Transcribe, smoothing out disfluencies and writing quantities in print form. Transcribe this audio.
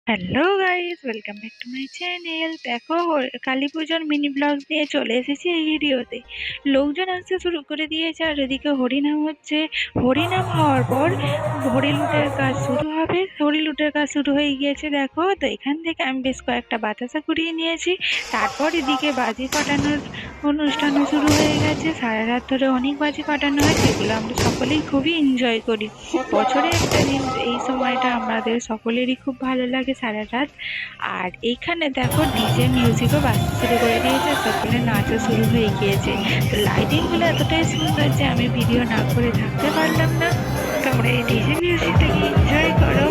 Hello guys, welcome back to my channel. দেখো, কালী পুজোর mini blog নিয়ে চলে এসেছি এই ভিডিওতে। লোকজন আসতে শুরু করে দিয়েছে আর এদিকে হরিনাম হচ্ছে। হরিনাম হওয়ার পর হরি লুটের কাজ শুরু হবে। হরি লুটের কাজ শুরু হয়ে গিয়েছে। দেখো তো, এখান থেকে আমি বেশ কয়েকটা বাতাসা কুড়িয়ে নিয়েছি। তারপর এদিকে বাজি ফাটানোর অনুষ্ঠানও শুরু হয়ে গেছে। সারা রাত ধরে অনেক বাজি ফাটানো হয়, যেগুলো আমরা সকলেই খুবই এনজয় করি। বছরে একটা দিন, এই সময়টা আমাদের সকলেরই খুব ভালো লাগে সারা রাত। আর এইখানে দেখো, ডিজে মিউজিকও বাজতে শুরু করে দিয়েছে, সকলে নাচও শুরু হয়ে গিয়েছে। তো লাইটিং গুলো এতটাই সুন্দর যে আমি ভিডিও না করে থাকতে পারলাম না। তোমরা এই ডিজে মিউজিকটাকে এনজয় করো।